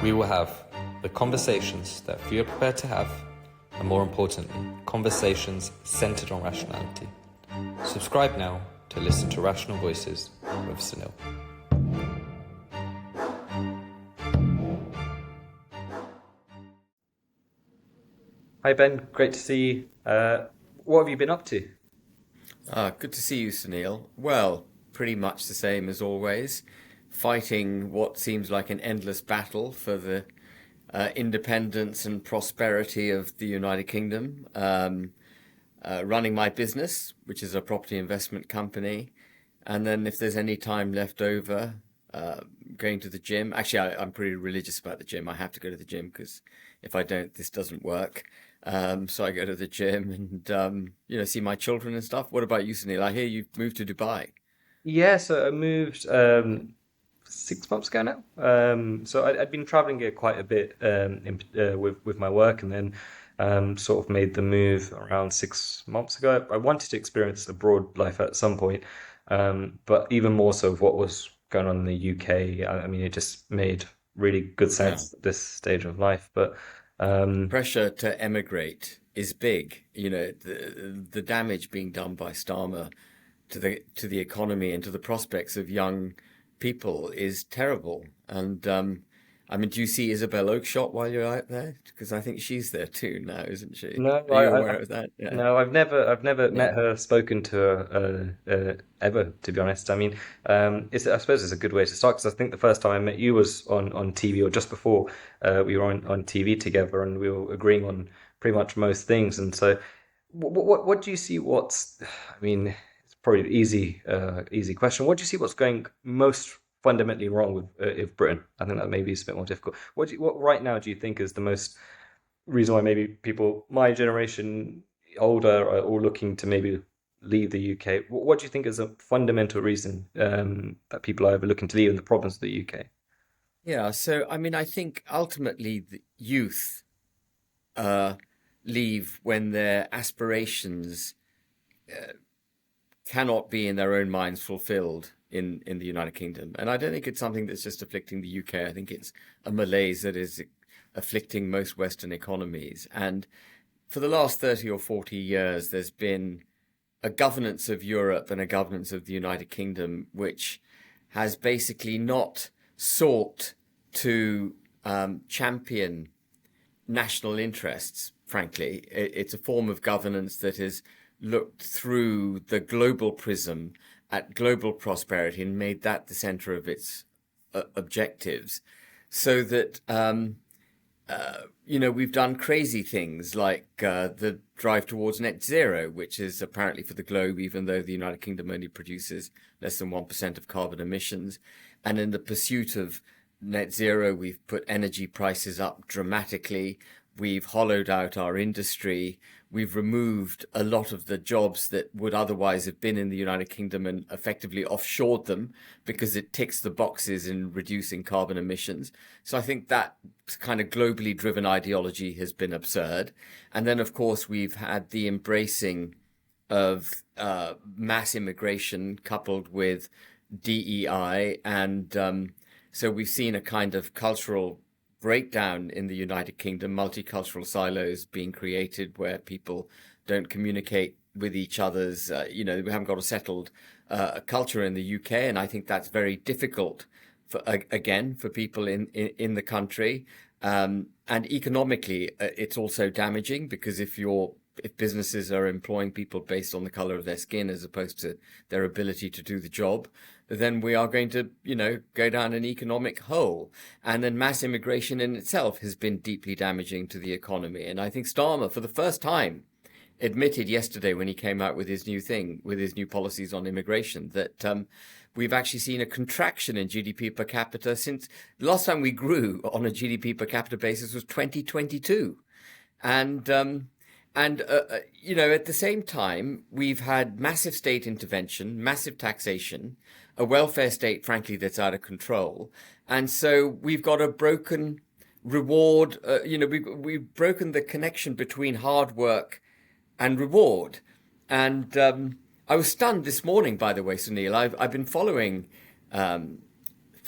We will have the conversations that few are prepared to have, and more importantly, conversations centered on rationality. Subscribe now to listen to Rational Voices with Sunil. Hi Ben, great to see you. What have you been up to? Good to see you, Sunil. Well, pretty much the same as always, fighting what seems like an endless battle for the independence and prosperity of the United Kingdom. Running my business, which is a property investment company, and then if there's any time left over, going to the gym. Actually, I'm pretty religious about the gym. I have to go to the gym because if I don't, this doesn't work. So I go to the gym and see my children and stuff. What about you, Sunil? I hear you've moved to Dubai. Yeah, so I moved 6 months ago now. So I'd been traveling here quite a bit with my work, and then sort of made the move around 6 months ago. I wanted to experience abroad life at some point, but even more so of what was going on in the UK. I mean, it just made really good Yeah. sense at this stage of life. But um, Pressure to emigrate is big. The damage being done by Starmer to the economy and to the prospects of young people is terrible. And I mean, do you see Isabel Oakeshott while you're out there? Because I think she's there too now, isn't she? no, Are you aware of that? Yeah. no, I've never met Yeah. her, spoken to her ever, to be honest. I mean, I suppose it's a good way to start because I think the first time I met you was on TV or just before we were on TV together, and we were agreeing on pretty much most things. And so, what do you see? I mean, it's probably an easy question. What do you see? What's going most fundamentally wrong with Britain? I think that maybe is a bit more difficult. What right now do you think is the most reason why maybe people my generation, older, are all looking to maybe leave the UK? What do you think is a fundamental reason that people are ever looking to leave and the problems of the UK? Yeah. So, I mean, I think ultimately the youth uh, leave when their aspirations cannot be in their own minds fulfilled in the United Kingdom. And I don't think it's something that's just afflicting the UK. I think it's a malaise that is afflicting most Western economies. And for the last 30 or 40 years, there's been a governance of Europe and a governance of the United Kingdom, which has basically not sought to champion national interests, frankly. It's a form of governance that has looked through the global prism at global prosperity and made that the center of its objectives. So that, we've done crazy things like the drive towards net zero, which is apparently for the globe, even though the United Kingdom only produces less than 1% of carbon emissions. And in the pursuit of net zero, we've put energy prices up dramatically. We've hollowed out our industry. We've removed a lot of the jobs that would otherwise have been in the United Kingdom and effectively offshored them because it ticks the boxes in reducing carbon emissions. So I think that kind of globally driven ideology has been absurd. And then, of course, we've had the embracing of mass immigration coupled with DEI. And so we've seen a kind of cultural breakdown in the United Kingdom, multicultural silos being created where people don't communicate with each other's, we haven't got a settled culture in the UK. And I think that's very difficult for people in the country. And economically, it's also damaging because if businesses are employing people based on the color of their skin as opposed to their ability to do the job, then we are going to, go down an economic hole. And then mass immigration in itself has been deeply damaging to the economy. And I think Starmer, for the first time, admitted yesterday when he came out with his new policies on immigration, that we've actually seen a contraction in GDP per capita since the last time we grew on a GDP per capita basis was 2022. And at the same time, we've had massive state intervention, massive taxation, a welfare state, frankly, that's out of control. And so we've got a broken reward. We've broken the connection between hard work and reward. And I was stunned this morning, by the way, Sunil. I've been following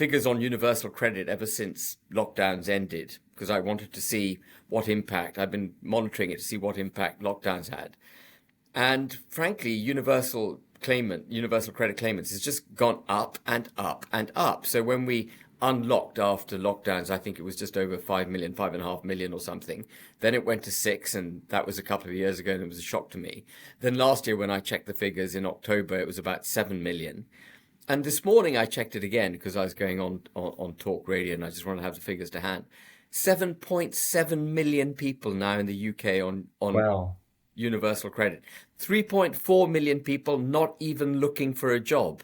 figures on universal credit ever since lockdowns ended because I wanted to see what impact. I've been monitoring it to see what impact lockdowns had. And frankly, universal credit claimants has just gone up and up and up. So when we unlocked after lockdowns, I think it was just over 5 million, 5.5 million or something. Then it went to 6, and that was a couple of years ago, and it was a shock to me. Then last year, when I checked the figures in October, it was about 7 million. And this morning I checked it again because I was going on talk radio and I just wanted to have the figures to hand. 7.7 million people now in the UK on Wow. universal credit. 3.4 million people not even looking for a job.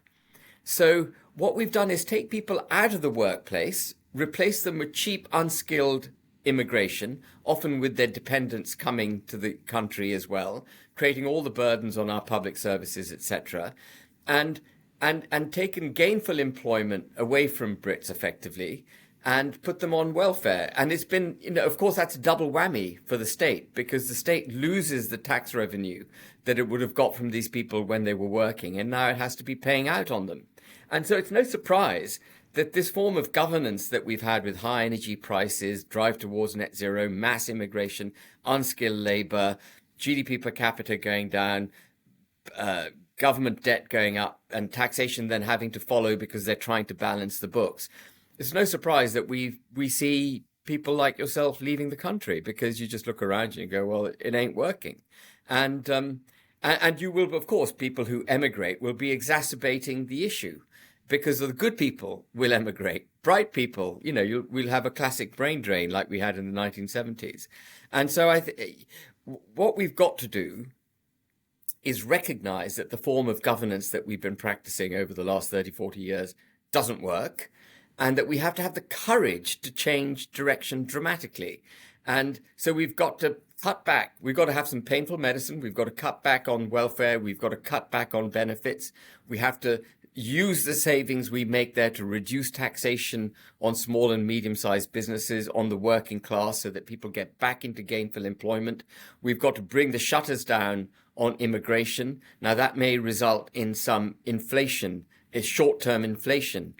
So what we've done is take people out of the workplace, replace them with cheap, unskilled immigration, often with their dependents coming to the country as well, creating all the burdens on our public services, etc., and taken gainful employment away from Brits effectively and put them on welfare. And it's been, of course, that's a double whammy for the state because the state loses the tax revenue that it would have got from these people when they were working, and now it has to be paying out on them. And so it's no surprise that this form of governance that we've had with high energy prices, drive towards net zero, mass immigration, unskilled labor, GDP per capita going down, government debt going up, and taxation then having to follow because they're trying to balance the books. It's no surprise that we see people like yourself leaving the country because you just look around you and go, well, it ain't working. And you will, of course, people who emigrate will be exacerbating the issue because the good people will emigrate. Bright people, we'll have a classic brain drain like we had in the 1970s. And so what we've got to do is recognize that the form of governance that we've been practicing over the last 30, 40 years doesn't work, and that we have to have the courage to change direction dramatically. And so we've got to cut back. We've got to have some painful medicine. We've got to cut back on welfare. We've got to cut back on benefits. We have to use the savings we make there to reduce taxation on small and medium-sized businesses, on the working class, so that people get back into gainful employment. We've got to bring the shutters down on immigration. Now, that may result in some inflation, short-term inflation,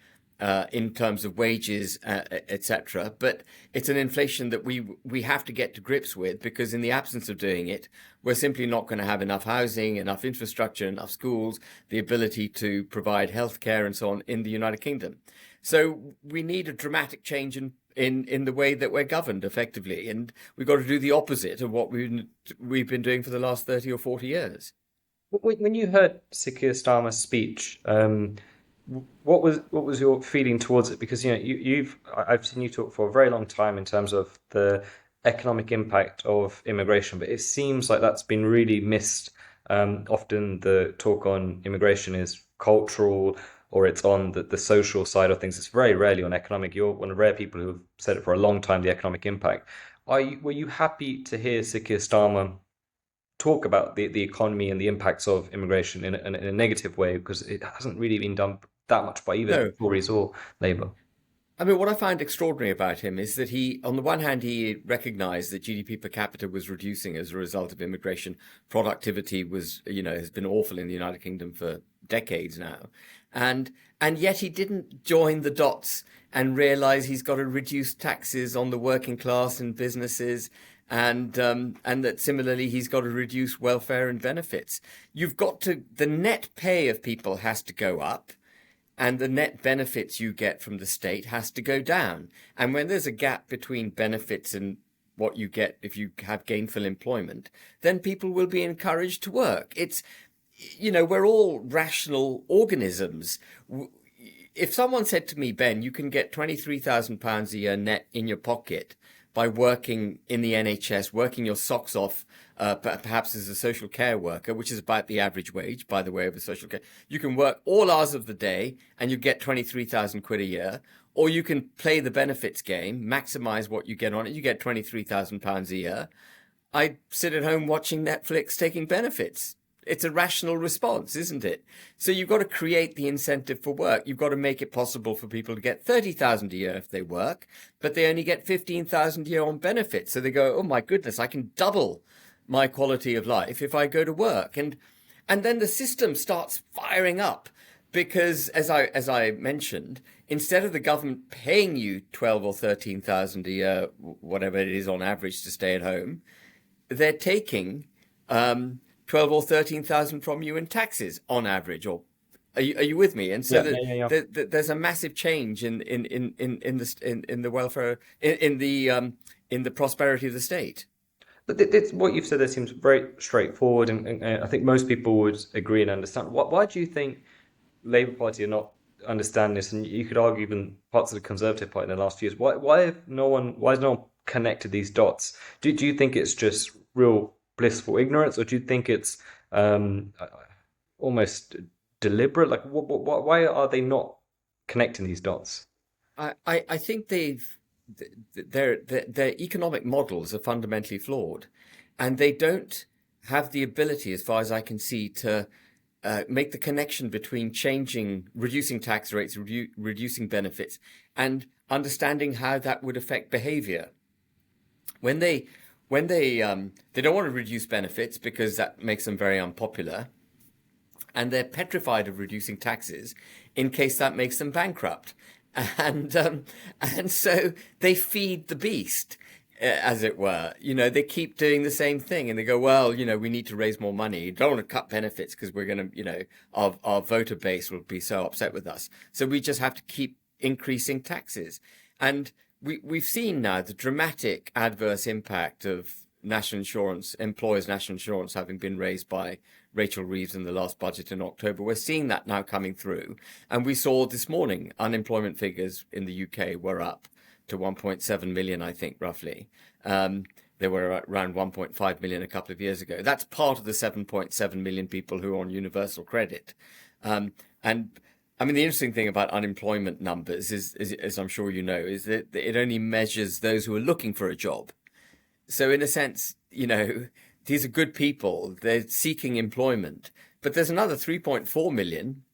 in terms of wages, etc. But it's an inflation that we have to get to grips with, because in the absence of doing it, we're simply not going to have enough housing, enough infrastructure, enough schools, the ability to provide healthcare and so on in the United Kingdom. So we need a dramatic change in the way that we're governed effectively. And we've got to do the opposite of what we've been doing for the last 30 or 40 years. When you heard Sakir Starmer's speech, what was your feeling towards it? Because I've seen you talk for a very long time in terms of the economic impact of immigration, but it seems like that's been really missed. Often the talk on immigration is cultural, or it's on the social side of things. It's very rarely on economic. You're one of the rare people who have said it for a long time, the economic impact. Were you happy to hear Sakir Starmer talk about the economy and the impacts of immigration in a negative way? Because it hasn't really been done that much by either No. Tories or Labour. I mean, what I find extraordinary about him is that he, on the one hand, he recognized that GDP per capita was reducing as a result of immigration. Productivity has been awful in the United Kingdom for decades now. And yet he didn't join the dots and realize he's got to reduce taxes on the working class and businesses, and that similarly he's got to reduce welfare and benefits. The net pay of people has to go up, and the net benefits you get from the state has to go down. And when there's a gap between benefits and what you get if you have gainful employment, then people will be encouraged to work. We're all rational organisms. If someone said to me, Ben, you can get £23,000 a year net in your pocket by working in the NHS, working your socks off, perhaps as a social care worker, which is about the average wage, by the way, of a social care. You can work all hours of the day and you get 23,000 quid a year, or you can play the benefits game, maximize what you get on it. You get £23,000 a year. I sit at home watching Netflix, taking benefits. It's a rational response, isn't it? So you've got to create the incentive for work. You've got to make it possible for people to get 30,000 a year if they work, but they only get 15,000 a year on benefits. So they go, oh my goodness, I can double my quality of life if I go to work. And then the system starts firing up because, as I mentioned, instead of the government paying you 12 or 13,000 a year, whatever it is on average to stay at home, they're taking 12 or 13,000 from you in taxes on average. Or are you with me? And so Yeah, yeah, yeah, yeah. there's a massive change in the welfare in the prosperity of the state. But what you've said there seems very straightforward, and I think most people would agree and understand. Why do you think Labour Party are not understand this? And you could argue even parts of the Conservative Party in the last few years. Why has no one connected these dots? Do you think it's just real blissful ignorance, or do you think it's almost deliberate? Like, why are they not connecting these dots? I think their economic models are fundamentally flawed, and they don't have the ability, as far as I can see, to make the connection between reducing tax rates, reducing benefits, and understanding how that would affect behavior. When they don't want to reduce benefits because that makes them very unpopular, and they're petrified of reducing taxes in case that makes them bankrupt. And so they feed the beast, as it were. They keep doing the same thing, and they go, well, we need to raise more money. Don't want to cut benefits because we're going to, our voter base will be so upset with us. So we just have to keep increasing taxes. And we've seen now the dramatic adverse impact of national insurance, employers' national insurance having been raised by Rachel Reeves in the last budget in October. We're seeing that now coming through. And we saw this morning unemployment figures in the UK were up to 1.7 million, I think, roughly. They were around 1.5 million a couple of years ago. That's part of the 7.7 million people who are on universal credit. And I mean, the interesting thing about unemployment numbers is, as I'm sure you know, is that it only measures those who are looking for a job. So in a sense, these are good people. They're seeking employment. But there's another 3.4 million,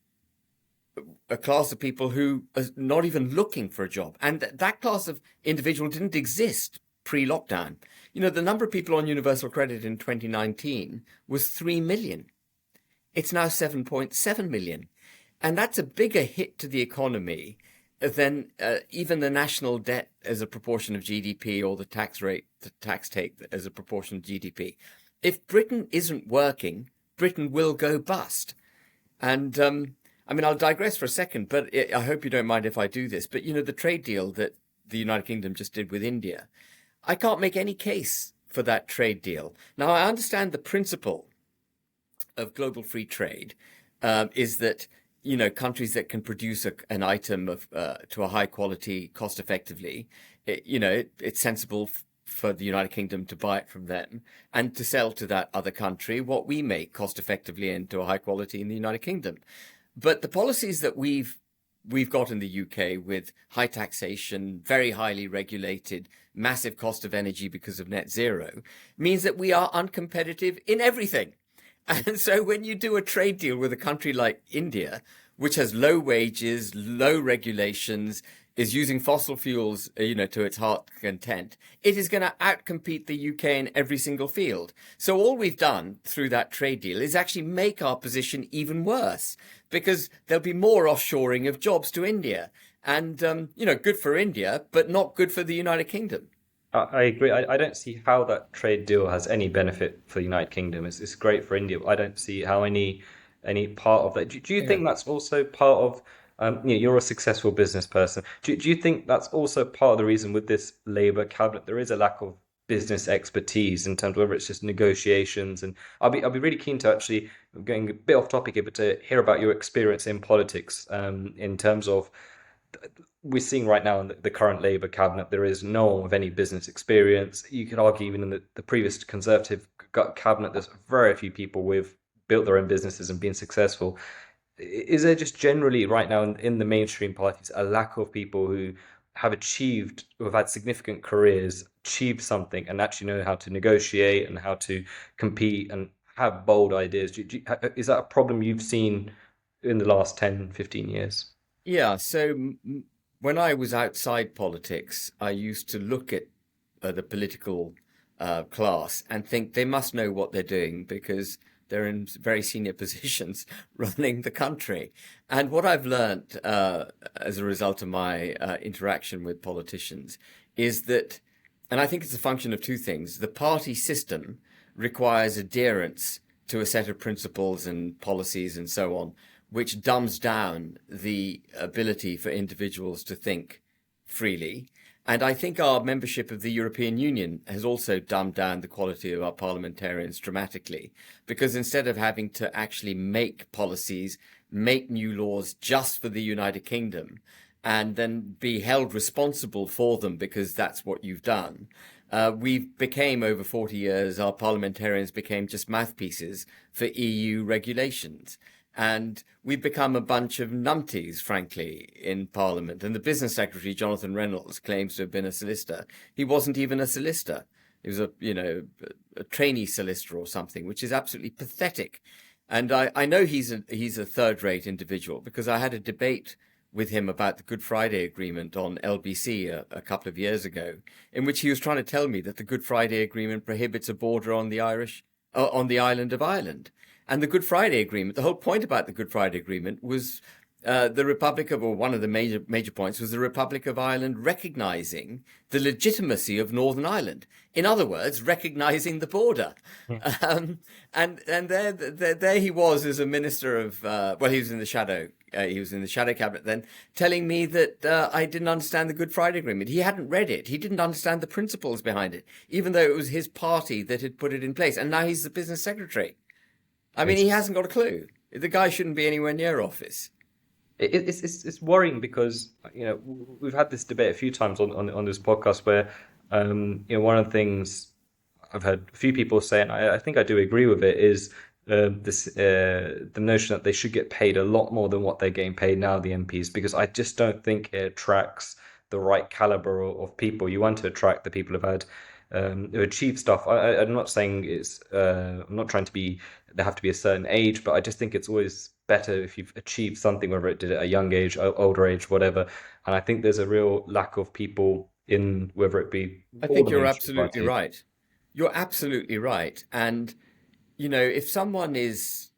a class of people who are not even looking for a job. And that class of individual didn't exist pre-lockdown. The number of people on universal credit in 2019 was 3 million. It's now 7.7 million. And that's a bigger hit to the economy than even the national debt as a proportion of GDP or the tax rate, the tax take as a proportion of GDP. If Britain isn't working, Britain will go bust. And I mean, I'll digress for a second, but I hope you don't mind if I do this. But, the trade deal that the United Kingdom just did with India, I can't make any case for that trade deal. Now, I understand the principle of global free trade is that countries that can produce an item of to a high quality cost effectively, it's sensible for the United Kingdom to buy it from them and to sell to that other country what we make cost effectively and to a high quality in the United Kingdom. But the policies that we've got in the UK with high taxation, very highly regulated, massive cost of energy because of net zero means that we are uncompetitive in everything. And so when you do a trade deal with a country like India, which has low wages, low regulations, is using fossil fuels, to its heart's content, it is going to outcompete the UK in every single field. So all we've done through that trade deal is actually make our position even worse because there'll be more offshoring of jobs to India. And, good for India, but not good for the United Kingdom. I agree. I don't see how that trade deal has any benefit for the United Kingdom. It's great for India, but I don't see how any part of that. Do you Yeah. think that's also part of you're a successful business person. Do you think that's also part of the reason with this Labour cabinet there is a lack of business expertise in terms of whether it's just negotiations? And I'll be really keen to actually going a bit off topic here, but to hear about your experience in politics in terms of we're seeing right now in the current Labour cabinet, there is no one with any business experience. You could argue even in the previous Conservative cabinet, there's very few people with built their own businesses and been successful. Is there just generally right now in the mainstream parties a lack of people who have achieved, who have had significant careers, achieved something, and actually know how to negotiate and how to compete and have bold ideas? Is that a problem you've seen in the last 10, 15 years? Yeah, so when I was outside politics, I used to look at the political class and think they must know what they're doing because They're in very senior positions running the country. And what I've learned as a result of my interaction with politicians is that, and I think it's a function of two things. The party system requires adherence to a set of principles and policies and so on, which dumbs down the ability for individuals to think freely. And I think our membership of the European Union has also dumbed down the quality of our parliamentarians dramatically, because instead of having to actually make policies, make new laws just for the United Kingdom, and then be held responsible for them because that's what you've done, we became, over 40 years, our parliamentarians became just mouthpieces for EU regulations. And we've become a bunch of numpties, frankly, in Parliament. And the business secretary, Jonathan Reynolds, claims to have been a solicitor. He wasn't even a solicitor. He was a trainee solicitor or something, which is absolutely pathetic. And I know he's a third-rate individual, because I had a debate with him about the Good Friday Agreement on LBC a couple of years ago, in which he was trying to tell me that the Good Friday Agreement prohibits a border on the island of Ireland. And the Good Friday Agreement, the whole point about the Good Friday Agreement was the Republic of, or one of the major points was the Republic of Ireland recognising the legitimacy of Northern Ireland. In other words, recognising the border. And there he was as a minister of, he was in the shadow. He was in the shadow cabinet then, telling me that I didn't understand the Good Friday Agreement. He hadn't read it. He didn't understand the principles behind it, even though it was his party that had put it in place. And now he's the business secretary. I mean, he hasn't got a clue. The guy shouldn't be anywhere near office. It's worrying because we've had this debate a few times on this podcast where one of the things I've heard a few people say, and I think I do agree with it, is the notion that they should get paid a lot more than what they're getting paid now, the MPs, because I just don't think it attracts the right caliber of people. You want to attract the people who've had who achieve stuff. I'm not saying I'm not trying to be. They have to be a certain age, but I just think it's always better if you've achieved something, whether it did at a young age, older age, whatever. And I think there's a real lack of people in, whether it be. I think you're absolutely right. You're absolutely right. And if someone is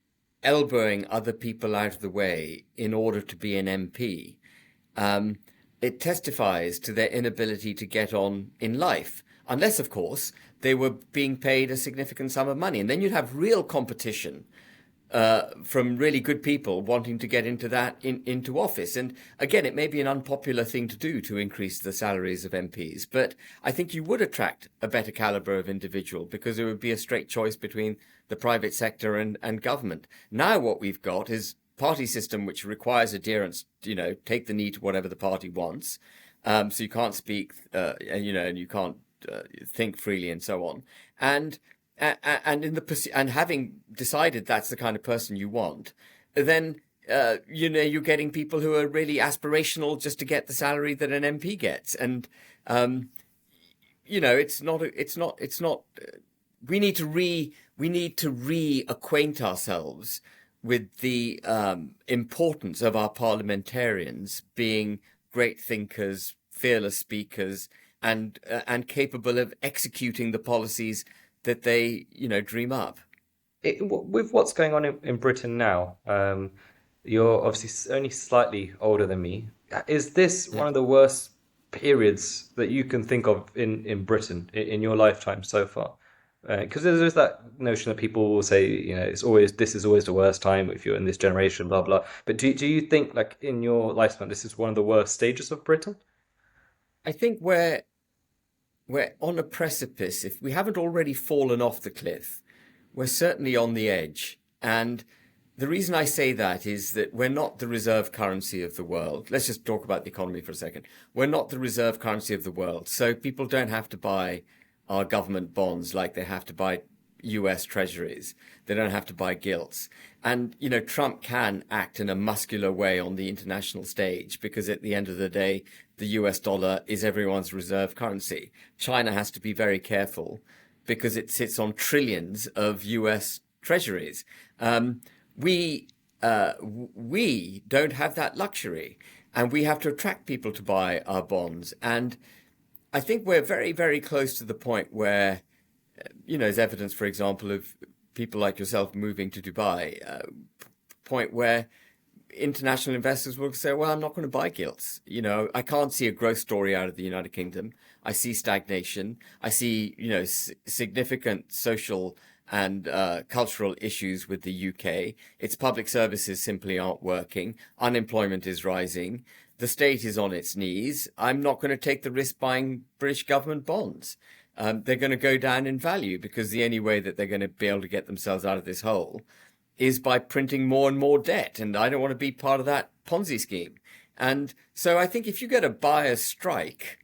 elbowing other people out of the way in order to be an MP, it testifies to their inability to get on in life. Unless, of course, they were being paid a significant sum of money. And then you'd have real competition from really good people wanting to get into office. And again, it may be an unpopular thing to do to increase the salaries of MPs, but I think you would attract a better caliber of individual, because it would be a straight choice between the private sector and government. Now what we've got is party system which requires adherence, take the knee to whatever the party wants. So you can't speak, and you can't think freely and so on. And having decided that's the kind of person you want, then you're getting people who are really aspirational just to get the salary that an MP gets. And it's not. We need to reacquaint ourselves with the importance of our parliamentarians being great thinkers, fearless speakers, and capable of executing the policies that they, dream up. With what's going on in Britain now, you're obviously only slightly older than me. Is this one of the worst periods that you can think of in Britain in your lifetime so far? Because there's that notion that people will say, this is always the worst time if you're in this generation, blah blah. But do you think, like, in your lifespan, this is one of the worst stages of Britain? I think we're on a precipice. If we haven't already fallen off the cliff, we're certainly on the edge. And the reason I say that is that we're not the reserve currency of the world. Let's just talk about the economy for a second. We're not the reserve currency of the world. So people don't have to buy our government bonds like they have to buy US treasuries. They don't have to buy gilts. And, Trump can act in a muscular way on the international stage, because at the end of the day, the US dollar is everyone's reserve currency. China has to be very careful because it sits on trillions of US treasuries. We don't have that luxury, and we have to attract people to buy our bonds. And I think we're very, very close to the point where, there's evidence, for example, of people like yourself moving to Dubai, point where international investors will say, well, I'm not going to buy gilts. I can't see a growth story out of the United Kingdom. I see stagnation. I see, significant social and cultural issues with the UK. Its public services simply aren't working. Unemployment is rising. The state is on its knees. I'm not going to take the risk buying British government bonds. They're going to go down in value because the only way that they're going to be able to get themselves out of this hole is by printing more and more debt. And I don't want to be part of that Ponzi scheme. And so I think if you get a buyer's strike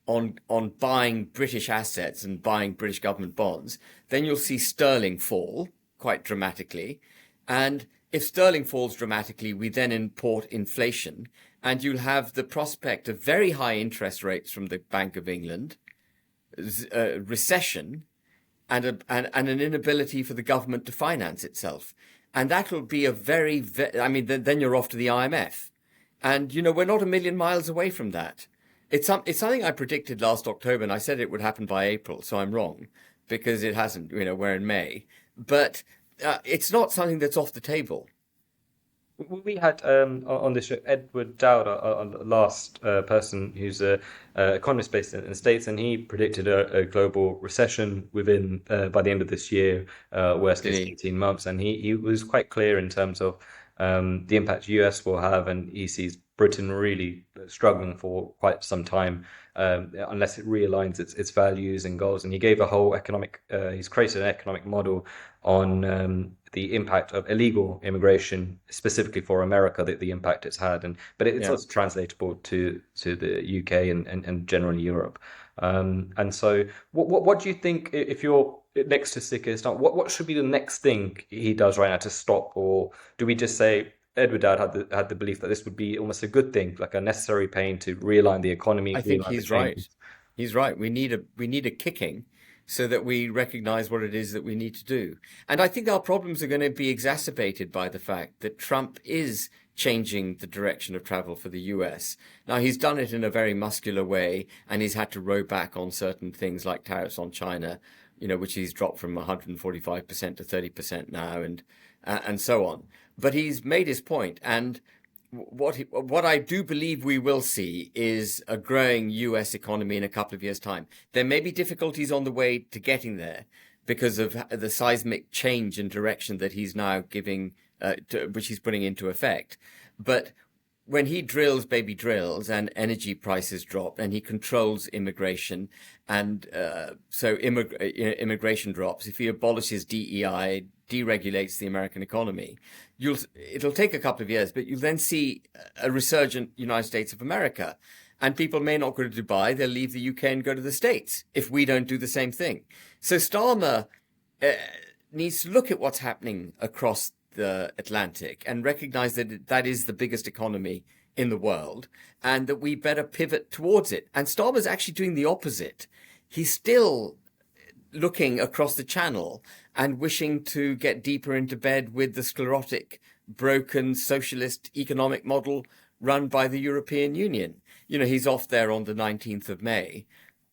on buying British assets and buying British government bonds, then you'll see sterling fall quite dramatically. And if sterling falls dramatically, we then import inflation, and you'll have the prospect of very high interest rates from the Bank of England, recession, and an inability for the government to finance itself. And that will be then you're off to the IMF. And, we're not a million miles away from that. It's something I predicted last October, and I said it would happen by April, so I'm wrong, because it hasn't. We're in May. But it's not something that's off the table. We had on this show Edward Dowd, our last person who's a economist based in the States, and he predicted a global recession within by the end of this year, worst case 18 months, and he was quite clear in terms of the impact US will have, and he sees Britain really struggling for quite some time unless it realigns its values and goals. And he gave a whole he's created an economic model on the impact of illegal immigration, specifically for America, the impact it's had, but it's Yeah. also translatable to the UK and generally Europe. And so, what do you think if you're next to Sikh, what should be the next thing he does right now to stop, or do we just say Edward Dowd had the belief that this would be almost a good thing, like a necessary pain to realign the economy, I think realign the he's right. changes? He's right. We need a kicking so that we recognize what it is that we need to do. And I think our problems are going to be exacerbated by the fact that Trump is changing the direction of travel for the US. Now, he's done it in a very muscular way, and he's had to row back on certain things like tariffs on China, which he's dropped from 145% to 30% now, and so on. But he's made his point, and what I do believe we will see is a growing US economy in a couple of years' time. There may be difficulties on the way to getting there because of the seismic change in direction that he's now giving, which he's putting into effect. But when he drills, baby drills, and energy prices drop, and he controls immigration, and so immigration drops. If he abolishes DEI, deregulates the American economy, it'll take a couple of years, but you'll then see a resurgent United States of America. And people may not go to Dubai, they'll leave the UK and go to the States if we don't do the same thing. So Starmer needs to look at what's happening across the Atlantic and recognize that that is the biggest economy in the world and that we better pivot towards it. And Starmer's actually doing the opposite. He's still looking across the channel and wishing to get deeper into bed with the sclerotic, broken socialist economic model run by the European Union. He's off there on the 19th of May.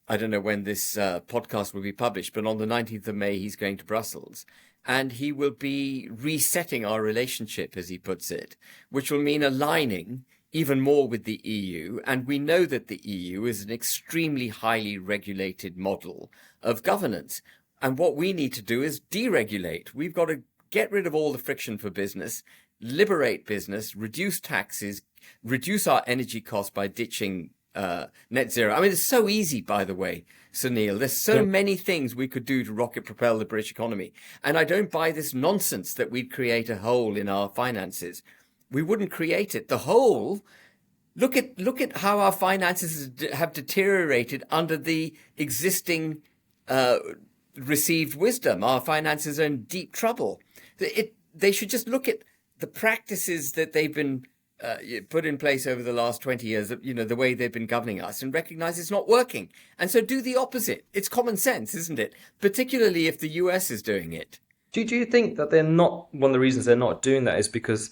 I don't know when this podcast will be published, but on the 19th of May, he's going to Brussels. And he will be resetting our relationship, as he puts it, which will mean aligning even more with the EU. And we know that the EU is an extremely highly regulated model of governance. And what we need to do is deregulate. We've got to get rid of all the friction for business, liberate business, reduce taxes, reduce our energy costs by ditching net zero. I mean, it's so easy, by the way, Sunil. There's so many things we could do to rocket propel the British economy. And I don't buy this nonsense that we'd create a hole in our finances. We wouldn't create it. The hole, look at how our finances have deteriorated under the existing received wisdom. Our finances are in deep trouble. They should just look at the practices that they've been put in place over the last 20 years, the way they've been governing us, and recognize it's not working. And so do the opposite. It's common sense, isn't it? Particularly if the US is doing it. Do you think that they're not, one of the reasons they're not doing that is because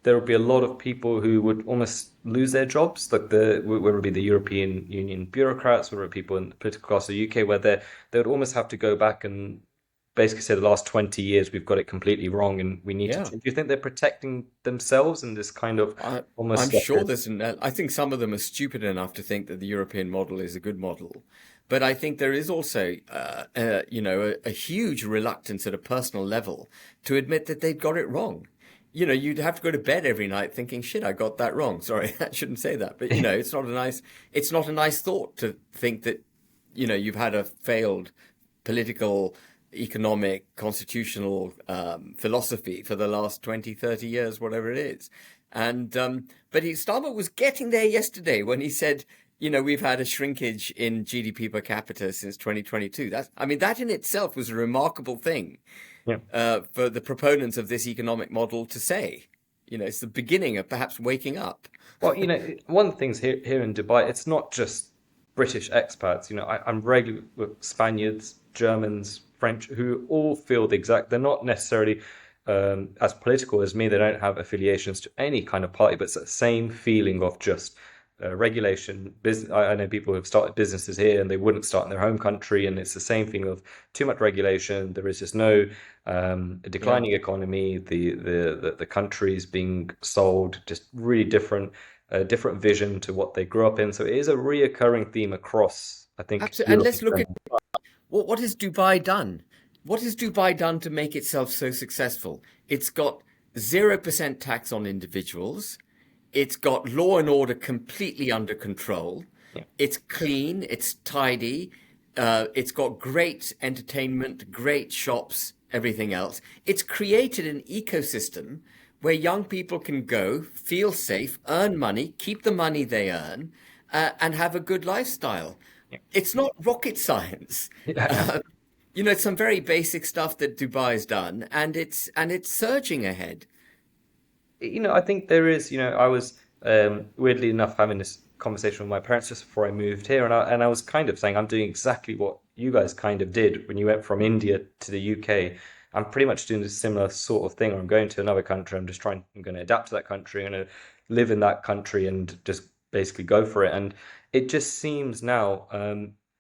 there will be a lot of people who would almost lose their jobs, like whether it be the European Union bureaucrats, whether it be people in the political class of the UK, where they would almost have to go back and basically say the last 20 years we've got it completely wrong and we need to Yeah. change. Do you think they're protecting themselves in this kind of I'm almost like sure a, I think some of them are stupid enough to think that the European model is a good model. But I think there is also, a huge reluctance at a personal level to admit that they've got it wrong. You'd have to go to bed every night thinking, "Shit, I got that wrong." Sorry, I shouldn't say that, but it's not a nice thought to think that, you've had a failed political, economic, constitutional philosophy for the last 20, 30 years, whatever it is. And but Starmer was getting there yesterday when he said, we've had a shrinkage in GDP per capita since 2022. That in itself was a remarkable thing yeah. for the proponents of this economic model to say. It's the beginning of perhaps waking up. Well, one of the things here in Dubai, it's not just British expats. I'm regular with Spaniards, Germans, French, who all feel the exact. They're not necessarily as political as me. They don't have affiliations to any kind of party, but it's the same feeling of just regulation. Business. I know people who have started businesses here and they wouldn't start in their home country, and it's the same thing of too much regulation. There is just no a Yeah. declining economy. The countries being sold just really different. A different vision to what they grew up in. So it is a reoccurring theme across, I think, Absolutely. And Europe let's in look at general. what has Dubai done? What has Dubai done to make itself so successful? It's got 0% tax on individuals. It's got law and order completely under control. Yeah, It's clean. It's tidy. It's got great entertainment, great shops, everything else. It's created an ecosystem where young people can go, feel safe, earn money, keep the money they earn, and have a good lifestyle. yeah. It's not rocket science. Yeah. Uh, it's some very basic stuff that Dubai's done, and it's surging ahead. I think there is, I was weirdly enough having this conversation with my parents just before I moved here, and I was kind of saying I'm doing exactly what you guys kind of did when you went from India to the UK. I'm pretty much doing a similar sort of thing. I'm going to another country. I'm going to adapt to that country. I'm going to live in that country and just basically go for it. And it just seems now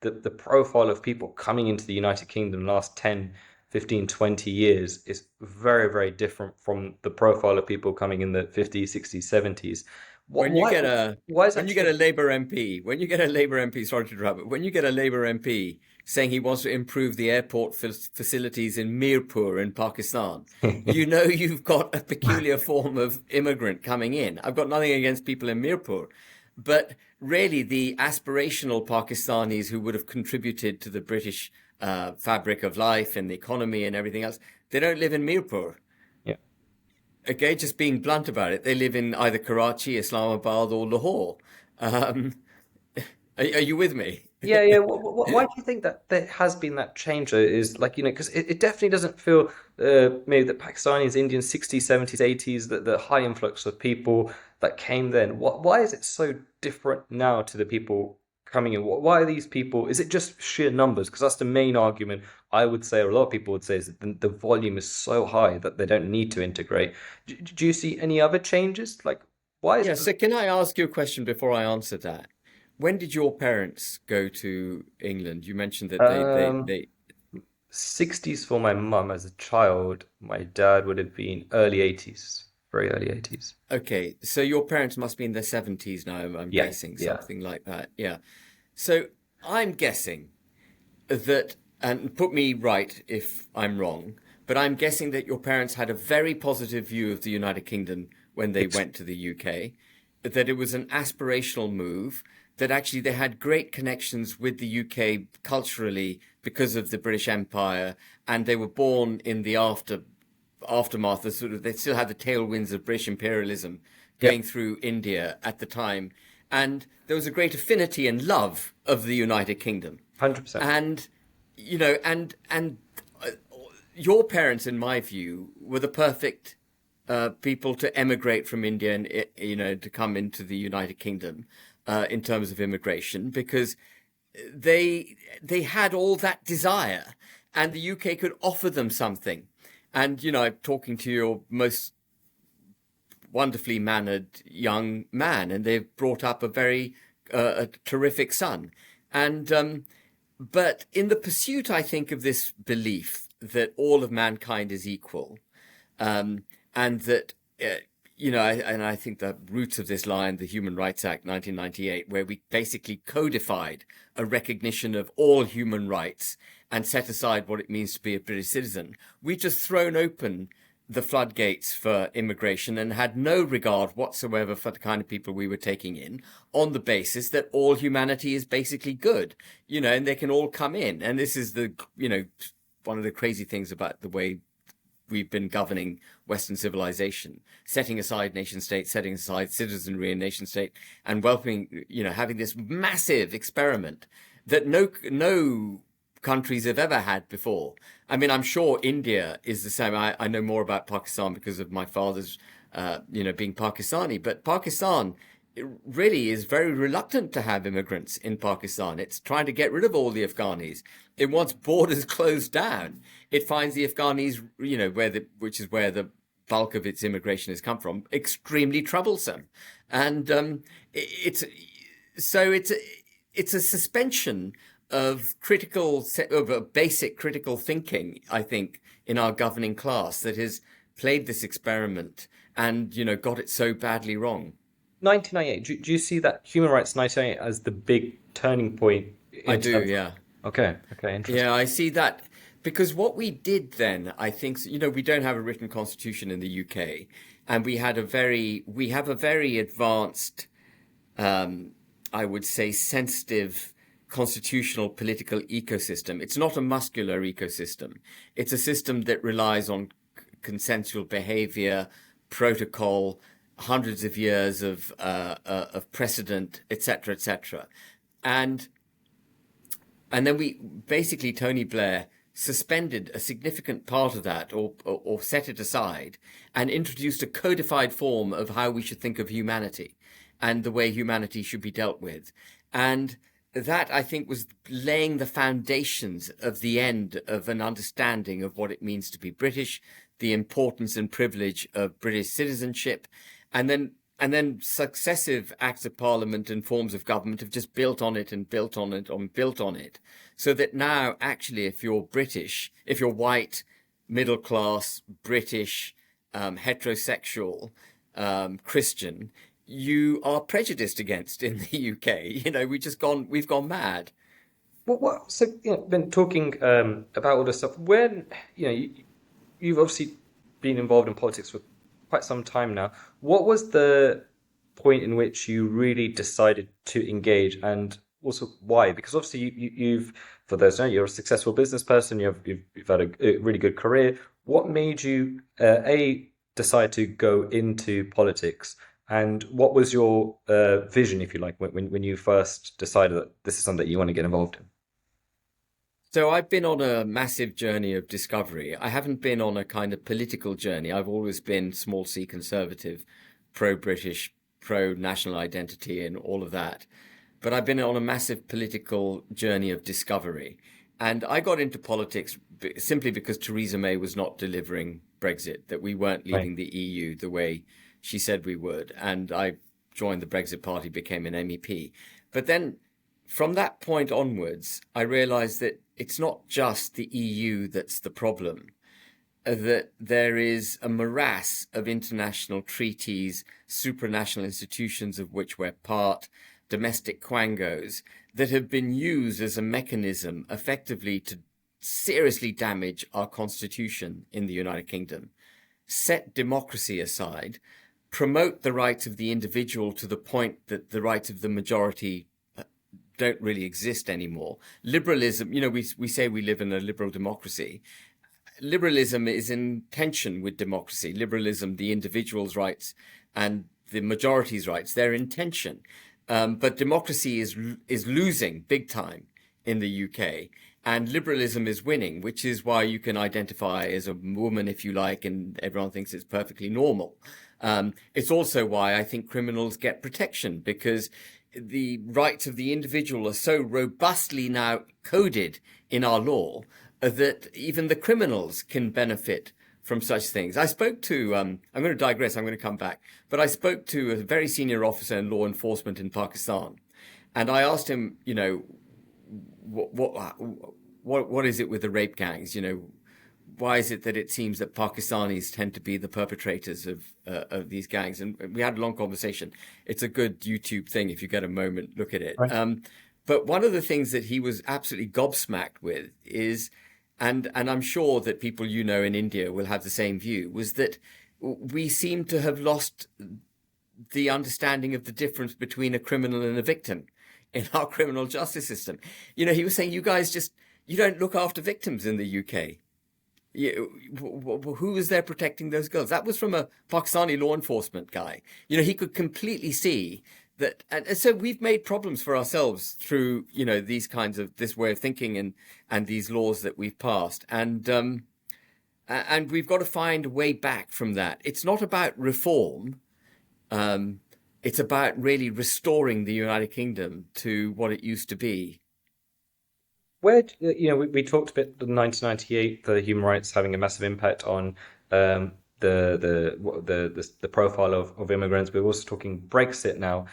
that the profile of people coming into the United Kingdom the last 10, 15, 20 years is very, very different from the profile of people coming in the 50s, 60s, 70s. What, When you why, get a why is when that you get a changed? Labour MP, when you get a Labour MP, sorry to interrupt, but when you get a Labour MP saying he wants to improve the airport facilities in Mirpur in Pakistan, you've got a peculiar form of immigrant coming in. I've got nothing against people in Mirpur, but really the aspirational Pakistanis who would have contributed to the British fabric of life and the economy and everything else, they don't live in Mirpur. Yeah. Okay, just being blunt about it, they live in either Karachi, Islamabad, or Lahore. Um, are you with me? Yeah, yeah. Why do you think that there has been that change? Though, is like, because it definitely doesn't feel maybe the Pakistanis, Indians, 60s, 70s, 80s, the high influx of people that came then. Why is it so different now to the people coming in? Why are these people? Is it just sheer numbers? Because that's the main argument I would say, or a lot of people would say, is that the volume is so high that they don't need to integrate. Do you see any other changes? Like, why is Yeah, it? so can I ask you a question before I answer that? When did your parents go to England? You mentioned that Um, 60s for my mum as a child. My dad would have been early 80s, very early 80s. okay, so your parents must be in their 70s now, I'm Yeah, guessing, yeah. something like that. Yeah. So I'm guessing that, and put me right if I'm wrong, but I'm guessing that your parents had a very positive view of the United Kingdom when they Ex went to the UK, that it was an aspirational move, that actually they had great connections with the UK culturally because of the British Empire, and they were born in the aftermath, the sort of they still had the tailwinds of British imperialism Yep, going through India at the time, and there was a great affinity and love of the United Kingdom, 100%. and and uh, your parents, in my view, were the perfect people to emigrate from India and to come into the United Kingdom in terms of immigration because they had all that desire, and the UK could offer them something. And I'm talking to your most wonderfully mannered young man, and they've brought up a very a terrific son. And but in the pursuit, I think, of this belief that all of mankind is equal, and that and I think the roots of this lie in the Human Rights Act 1998, where we basically codified a recognition of all human rights and set aside what it means to be a British citizen. We've just thrown open the floodgates for immigration and had no regard whatsoever for the kind of people we were taking in, on the basis that all humanity is basically good, and they can all come in. And this is one of the crazy things about the way we've been governing Western civilization, setting aside nation states, setting aside citizenry and nation state, and welcoming, having this massive experiment that no countries have ever had before. I mean, I'm sure India is the same. I know more about Pakistan because of my father's, being Pakistani, but Pakistan really is very reluctant to have immigrants in Pakistan. It's trying to get rid of all the Afghanis. It wants borders closed down. It finds the Afghanis, which is where the bulk of its immigration has come from, extremely troublesome. And it's a suspension of basic critical thinking, I think, in our governing class that has played this experiment and, got it so badly wrong. 1998. Do you see that human rights 1998 as the big turning point I in do, terms? yeah. Okay, interesting. Yeah, I see that because what we did then, I think, we don't have a written constitution in the UK, and we have a very advanced, I would say, sensitive constitutional political ecosystem. It's not a muscular ecosystem. It's a system that relies on consensual behavior, protocol, hundreds of years of precedent, etc., etc. And then we basically, Tony Blair suspended a significant part of that, or set it aside, and introduced a codified form of how we should think of humanity and the way humanity should be dealt with. And that, I think, was laying the foundations of the end of an understanding of what it means to be British, the importance and privilege of British citizenship, and then successive acts of parliament and forms of government have just built on it and built on it and built on it, so that now, actually, if you're British, if you're white, middle class, British, heterosexual, Christian, you are prejudiced against in the UK. We've gone mad. So been talking about all this stuff. When you've obviously been involved in politics for quite some time now. What was the point in which you really decided to engage, and also why? Because obviously you've, for those who know, you're a successful business person. You've had a really good career. What made you decide to go into politics? And what was your vision, if you like, when you first decided that this is something that you want to get involved in? So I've been on a massive journey of discovery. I haven't been on a kind of political journey. I've always been small c conservative, pro-British, pro-national identity and all of that. But I've been on a massive political journey of discovery. And I got into politics simply because Theresa May was not delivering Brexit, that we weren't leaving Right. the EU the way she said we would. And I joined the Brexit Party, became an MEP. But then from that point onwards, I realized that it's not just the EU that's the problem, that there is a morass of international treaties, supranational institutions of which we're part, domestic quangos, that have been used as a mechanism effectively to seriously damage our constitution in the United Kingdom. Set democracy aside, promote the rights of the individual to the point that the rights of the majority don't really exist anymore. Liberalism, we say we live in a liberal democracy. Liberalism is in tension with democracy. Liberalism, the individual's rights and the majority's rights, they're in tension. But democracy is losing big time in the UK, and liberalism is winning, which is why you can identify as a woman if you like, and everyone thinks it's perfectly normal. It's also why I think criminals get protection, because the rights of the individual are so robustly now coded in our law that even the criminals can benefit from such things. I spoke to, I'm going to digress, I'm going to come back, but I spoke to a very senior officer in law enforcement in Pakistan, and I asked him, what is it with the rape gangs? why is it that it seems that Pakistanis tend to be the perpetrators of these gangs? And we had a long conversation. It's a good YouTube thing if you get a moment, look at it. Right. But one of the things that he was absolutely gobsmacked with is, and I'm sure that people in India will have the same view, was that we seem to have lost the understanding of the difference between a criminal and a victim in our criminal justice system. He was saying, you don't look after victims in the UK. Who was there protecting those girls? That was from a Pakistani law enforcement guy. He could completely see that. And so we've made problems for ourselves through, these kinds of this way of thinking and these laws that we've passed. And we've got to find a way back from that. It's not about reform. It's about really restoring the United Kingdom to what it used to be. We talked a bit in 1998, the human rights having a massive impact on the profile of immigrants. We're also talking Brexit now.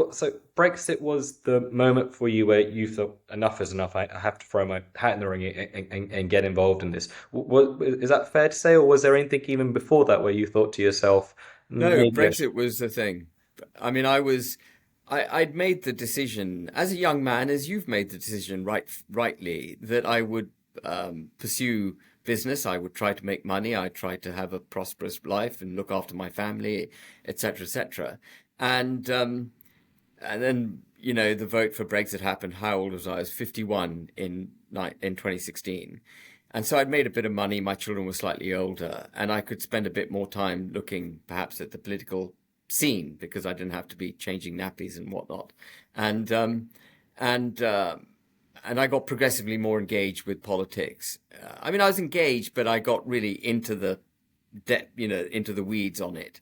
So Brexit was the moment for you where you thought enough is enough. I have to throw my hat in the ring and get involved in this. Is that fair to say, or was there anything even before that where you thought to yourself, No, maybe I Brexit was the thing. I mean, I'd made the decision as a young man, as you've made the decision rightly, that I would pursue business. I would try to make money. I'd try to have a prosperous life and look after my family, etc., etc. And then the vote for Brexit happened. How old was I? I was 51 in 2016. And so I'd made a bit of money. My children were slightly older, and I could spend a bit more time looking perhaps at the political scene because I didn't have to be changing nappies and whatnot. And and I got progressively more engaged with politics. I mean, I was engaged, but I got really into the into the weeds on it.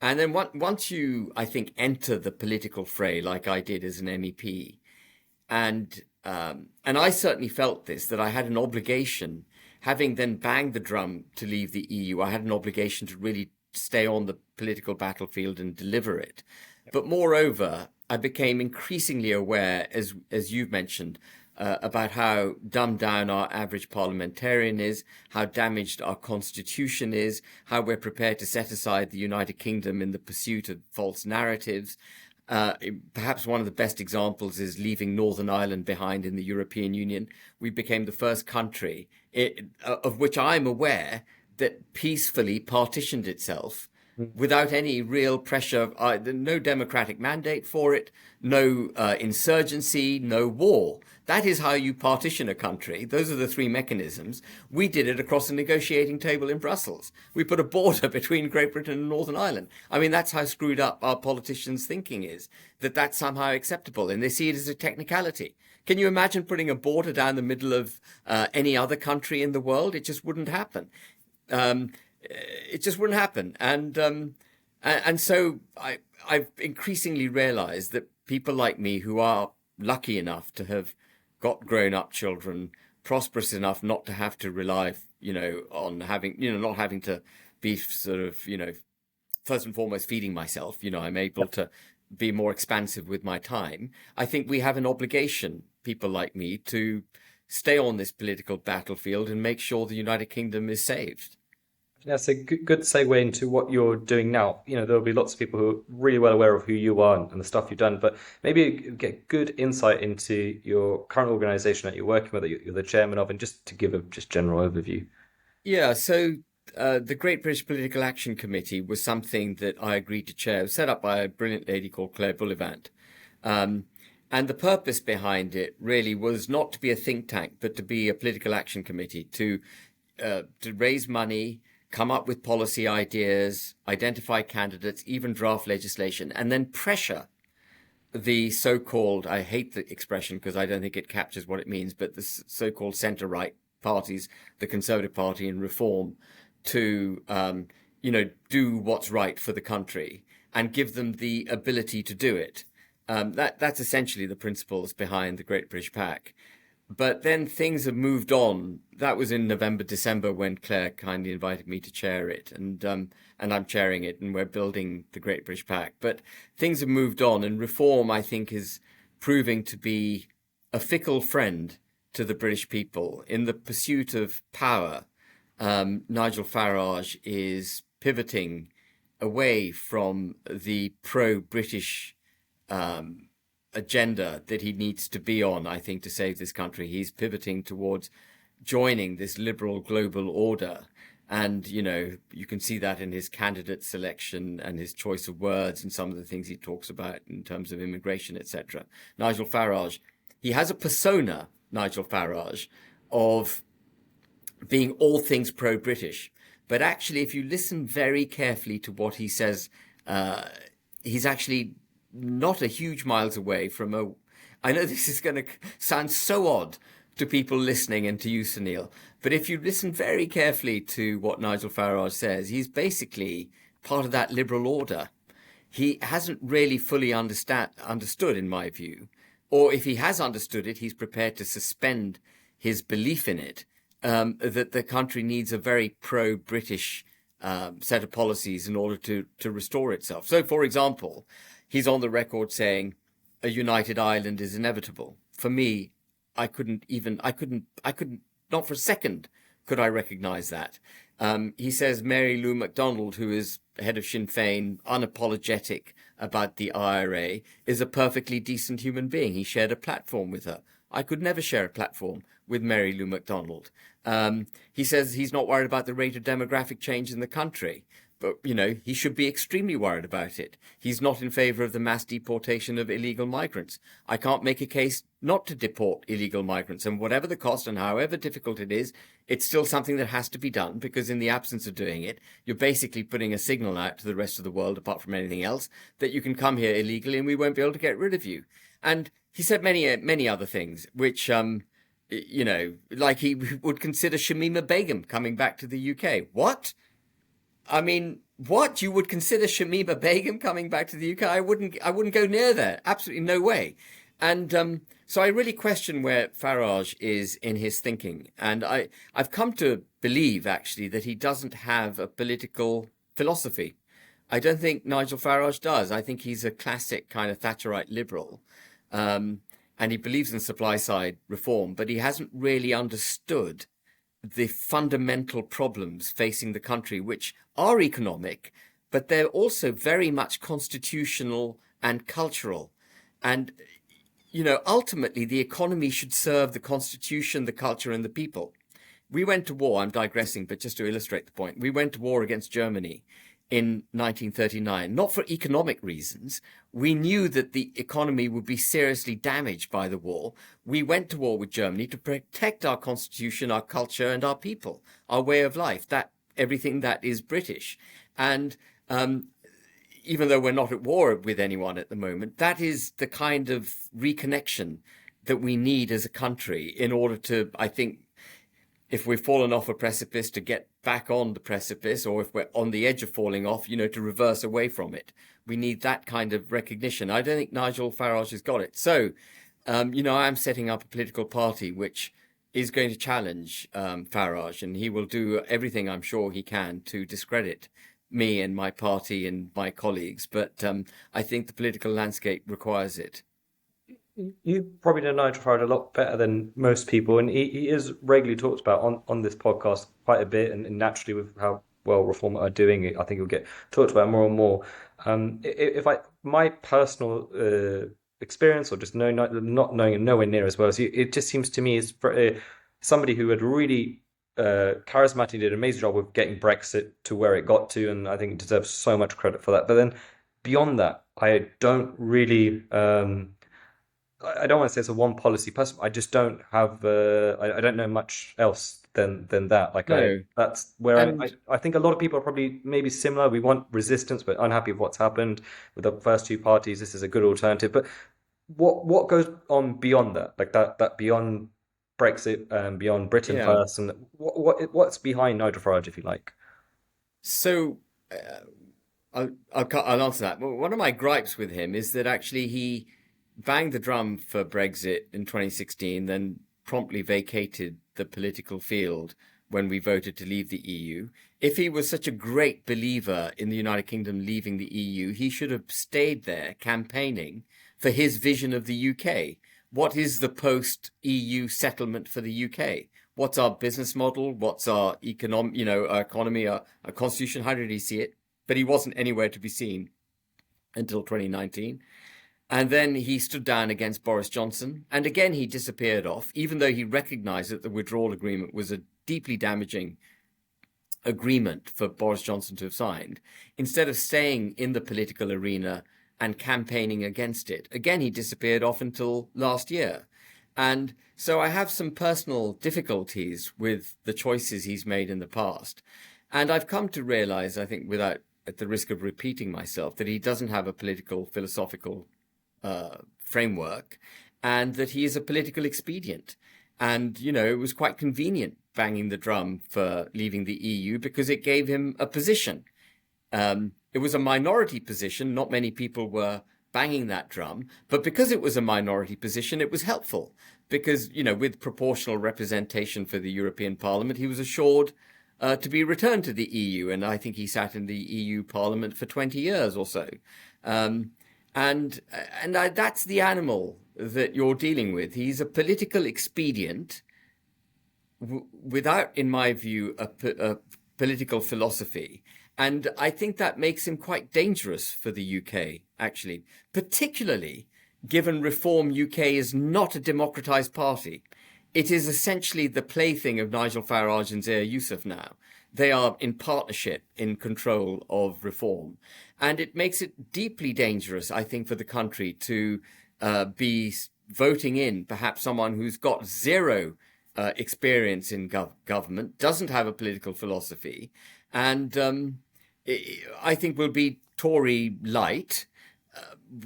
And then once you, I think, enter the political fray, like I did as an MEP, and I certainly felt this, that I had an obligation, having then banged the drum to leave the EU, I had an obligation to really stay on the political battlefield and deliver it. But moreover, I became increasingly aware, as you've mentioned, about how dumbed down our average parliamentarian is, how damaged our constitution is, how we're prepared to set aside the United Kingdom in the pursuit of false narratives. Perhaps one of the best examples is leaving Northern Ireland behind in the European Union. We became the first country of which I'm aware that peacefully partitioned itself without any real pressure, no democratic mandate for it, no insurgency, no war. That is how you partition a country. Those are the three mechanisms. We did it across a negotiating table in Brussels. We put a border between Great Britain and Northern Ireland. I mean, that's how screwed up our politicians' thinking is, that that's somehow acceptable, and they see it as a technicality. Can you imagine putting a border down the middle of any other country in the world? It just wouldn't happen. It just wouldn't happen. And so I've increasingly realized that people like me who are lucky enough to have got grown-up children, prosperous enough not to have to rely, on having, not having to be sort of, first and foremost feeding myself. I'm able to be more expansive with my time. I think we have an obligation, people like me, to stay on this political battlefield and make sure the United Kingdom is saved. That's a good segue into what you're doing now. There'll be lots of people who are really well aware of who you are and the stuff you've done, but maybe get good insight into your current organization that you're working with, that you're the chairman of, and just to give a just general overview. Yeah, so the Great British Political Action Committee was something that I agreed to chair. It was set up by a brilliant lady called Claire Bullivant. And the purpose behind it really was not to be a think tank, but to be a political action committee, to raise money, come up with policy ideas, identify candidates, even draft legislation, and then pressure the so-called, I hate the expression because I don't think it captures what it means, but the so-called centre-right parties, the Conservative Party and Reform, to, do what's right for the country and give them the ability to do it. That's essentially the principles behind the Great British Pack. But then things have moved on. That was in November, December when Claire kindly invited me to chair it, and I'm chairing it, and we're building the Great British Pack. But things have moved on, and reform, I think, is proving to be a fickle friend to the British people in the pursuit of power. Nigel Farage is pivoting away from the pro-British agenda that he needs to be on, I think, to save this country. He's pivoting towards joining this liberal global order. And, you can see that in his candidate selection and his choice of words and some of the things he talks about in terms of immigration, etc. Nigel Farage, he has a persona, Nigel Farage, of being all things pro-British. But actually, if you listen very carefully to what he says, he's actually not a huge miles away from a. I know this is going to sound so odd to people listening and to you, Sunil, but if you listen very carefully to what Nigel Farage says, he's basically part of that liberal order. He hasn't really fully understood, in my view, or if he has understood it, he's prepared to suspend his belief in it, that the country needs a very pro-British set of policies in order to restore itself. So, for example, he's on the record saying a united Ireland is inevitable. For me, I couldn't, not for a second could I recognize that. He says Mary Lou MacDonald, who is head of Sinn Féin, unapologetic about the IRA, is a perfectly decent human being. He shared a platform with her. I could never share a platform with Mary Lou MacDonald. He says he's not worried about the rate of demographic change in the country. But, he should be extremely worried about it. He's not in favour of the mass deportation of illegal migrants. I can't make a case not to deport illegal migrants. And whatever the cost and however difficult it is, it's still something that has to be done, because in the absence of doing it, you're basically putting a signal out to the rest of the world, apart from anything else, that you can come here illegally and we won't be able to get rid of you. And he said many other things, which, like he would consider Shamima Begum coming back to the UK. What? I mean, what? You would consider Shamima Begum coming back to the UK? I wouldn't go near there. Absolutely no way. And so I really question where Farage is in his thinking. And I've come to believe, actually, that he doesn't have a political philosophy. I don't think Nigel Farage does. I think he's a classic kind of Thatcherite liberal. And he believes in supply side reform, but he hasn't really understood the fundamental problems facing the country, which are economic, but they're also very much constitutional and cultural. And, ultimately the economy should serve the constitution, the culture, and the people. We went to war, I'm digressing, but just to illustrate the point, we went to war against Germany in 1939, not for economic reasons. We knew that the economy would be seriously damaged by the war. We went to war with Germany to protect our constitution, our culture, and our people, our way of life, that everything that is British. And even though we're not at war with anyone at the moment, that is the kind of reconnection that we need as a country in order to, I think, if we've fallen off a precipice, to get back on the precipice, or if we're on the edge of falling off, to reverse away from it. We need that kind of recognition. I don't think Nigel Farage has got it. So, I'm setting up a political party which is going to challenge Farage, and he will do everything, I'm sure he can, to discredit me and my party and my colleagues. But I think the political landscape requires it. You probably know Nigel Farage a lot better than most people, and he is regularly talked about on this podcast quite a bit, and naturally with how well Reform are doing it, I think it'll get talked about more and more. My personal experience, or just not knowing it nowhere near as well as you, it just seems to me is somebody who had really charismatic, did an amazing job with getting Brexit to where it got to, and I think it deserves so much credit for that. But then beyond that, I don't really. I don't want to say it's a one policy person. I just don't have. I don't know much else than that. No. That's where And I think a lot of people are probably maybe similar. We want resistance, but unhappy with what's happened with the first two parties. This is a good alternative. But what goes on beyond that? Like that beyond Brexit and beyond Britain yeah. first, and what's behind Nigel Farage, if you like? So I'll answer that. Well, one of my gripes with him is that actually he banged the drum for Brexit in 2016, then promptly vacated the political field when we voted to leave the EU. If he was such a great believer in the United Kingdom leaving the EU, he should have stayed there campaigning for his vision of the UK, what is the post-EU settlement for the UK? What's our business model? What's our our economy, our constitution? How did he see it? But he wasn't anywhere to be seen until 2019. And then he stood down against Boris Johnson. And again, he disappeared off, even though he recognized that the withdrawal agreement was a deeply damaging agreement for Boris Johnson to have signed. Instead of staying in the political arena and campaigning against it, again, he disappeared off until last year. And so I have some personal difficulties with the choices he's made in the past. And I've come to realize, I think, without at the risk of repeating myself, that he doesn't have a political, philosophical framework, and that he is a political expedient. And, it was quite convenient banging the drum for leaving the EU because it gave him a position. It was a minority position. Not many people were banging that drum, but because it was a minority position, it was helpful because, with proportional representation for the European Parliament, he was assured to be returned to the EU. And I think he sat in the EU Parliament for 20 years or so. That's the animal that you're dealing with. He's a political expedient without, in my view, a political philosophy. And I think that makes him quite dangerous for the UK, actually, particularly given Reform UK is not a democratised party. It is essentially the plaything of Nigel Farage and Zia Youssef now. They are in partnership, in control of Reform. And it makes it deeply dangerous, I think, for the country to be voting in perhaps someone who's got zero experience in government, doesn't have a political philosophy, and I think will be Tory light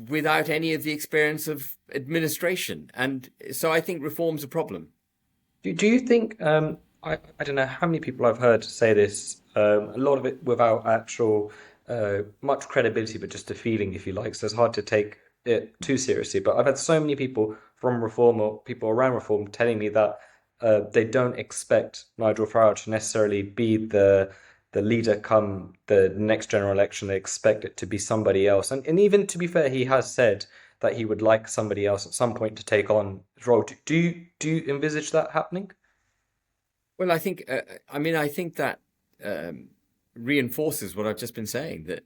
without any of the experience of administration. And so I think Reform's a problem. Do you think, I don't know how many people I've heard say this, a lot of it without actual much credibility, but just a feeling, if you like. So it's hard to take it too seriously. But I've had so many people from Reform or people around Reform telling me that they don't expect Nigel Farage to necessarily be the leader come the next general election. They expect it to be somebody else. And even to be fair, he has said that he would like somebody else at some point to take on his role. Do you envisage that happening? Well, I think that reinforces what I've just been saying, that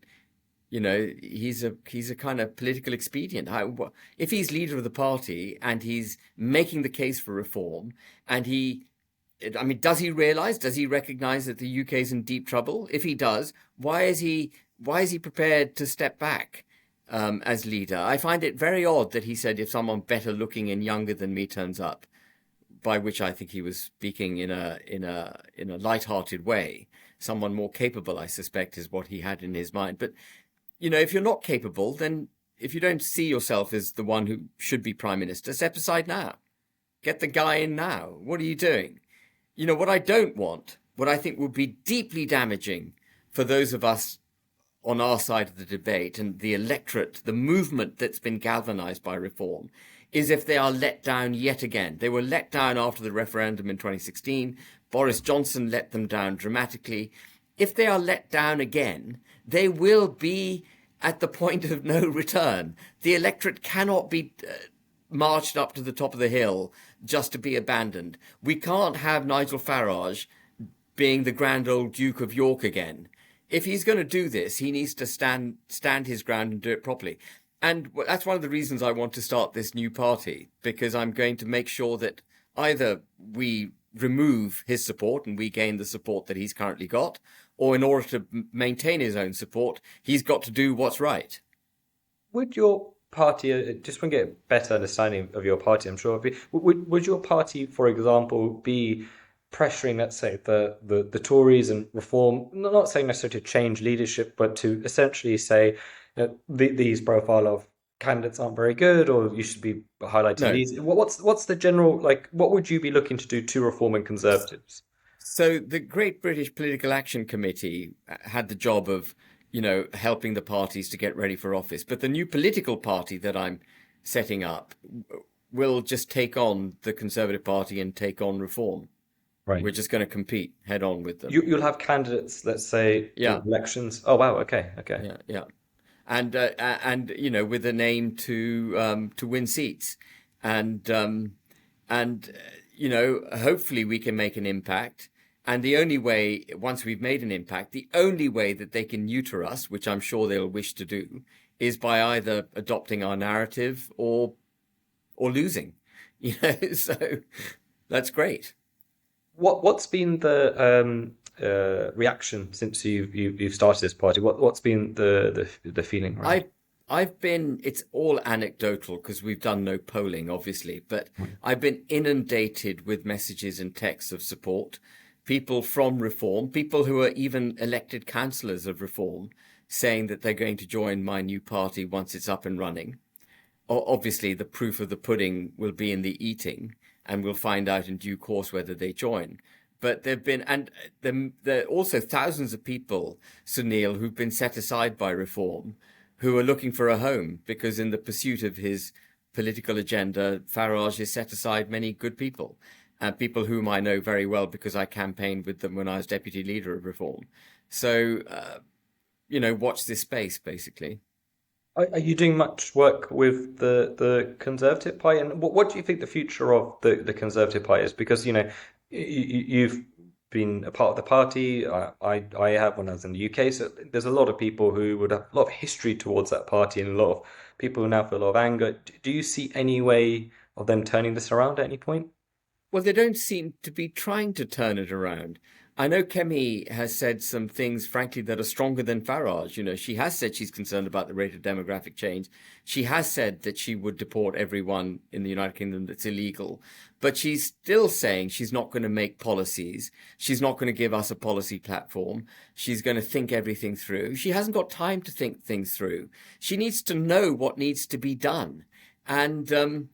he's a kind of political expedient. If he's leader of the party and he's making the case for reform, and does he recognize that the UK is in deep trouble? If he does, why is he prepared to step back as leader? I find it very odd that he said if someone better looking and younger than me turns up, by which I think he was speaking in a light-hearted way. Someone more capable, I suspect, is what he had in his mind. But if you're not capable, then if you don't see yourself as the one who should be prime minister, step aside now. Get the guy in now. What are you doing? What I don't want, what I think would be deeply damaging for those of us on our side of the debate and the electorate, the movement that's been galvanized by reform, is if they are let down yet again. They were let down after the referendum in 2016. Boris Johnson let them down dramatically. If they are let down again, they will be at the point of no return. The electorate cannot be marched up to the top of the hill just to be abandoned. We can't have Nigel Farage being the grand old Duke of York again. If he's going to do this, he needs to stand his ground and do it properly. And that's one of the reasons I want to start this new party, because I'm going to make sure that either we remove his support and we gain the support that he's currently got, or in order to maintain his own support, he's got to do what's right. Would your party, just want to get a better understanding of your party, I'm sure, would your party, for example, be pressuring, let's say, the Tories and Reform, not saying necessarily to change leadership, but to essentially say, these profile of candidates aren't very good, or you should be highlighting No. these. What's the general, what would you be looking to do to Reform and Conservatives? So the Great British Political Action Committee had the job of, helping the parties to get ready for office. But the new political party that I'm setting up will just take on the Conservative Party and take on Reform. Right. We're just going to compete head on with them. You'll have candidates, let's say, Yeah. in elections. Oh, wow. Okay. Yeah. And with an aim to win seats. And hopefully we can make an impact. And the only way, once we've made an impact, the only way that they can neuter us, which I'm sure they'll wish to do, is by either adopting our narrative or losing. So that's great. What's been the reaction since you've started this party? What's been the feeling around? I I've been, it's all anecdotal because we've done no polling, obviously, but I've been inundated with messages and texts of support. People from Reform, people who are even elected councillors of Reform, saying that they're going to join my new party once it's up and running. Obviously, the proof of the pudding will be in the eating, and we'll find out in due course whether they join. But there are also thousands of people, Sunil, who've been set aside by Reform, who are looking for a home because in the pursuit of his political agenda, Farage has set aside many good people, people whom I know very well because I campaigned with them when I was deputy leader of Reform. So, watch this space, basically. Are you doing much work with the Conservative Party, and what do you think the future of the Conservative Party is? Because you've been a part of the party. I have when I was in the UK. So there's a lot of people who would have a lot of history towards that party, and a lot of people who now feel a lot of anger. Do you see any way of them turning this around at any point? Well, they don't seem to be trying to turn it around. I know Kemi has said some things, frankly, that are stronger than Farage. She has said she's concerned about the rate of demographic change. She has said that she would deport everyone in the United Kingdom that's illegal. But she's still saying she's not going to make policies. She's not going to give us a policy platform. She's going to think everything through. She hasn't got time to think things through. She needs to know what needs to be done. And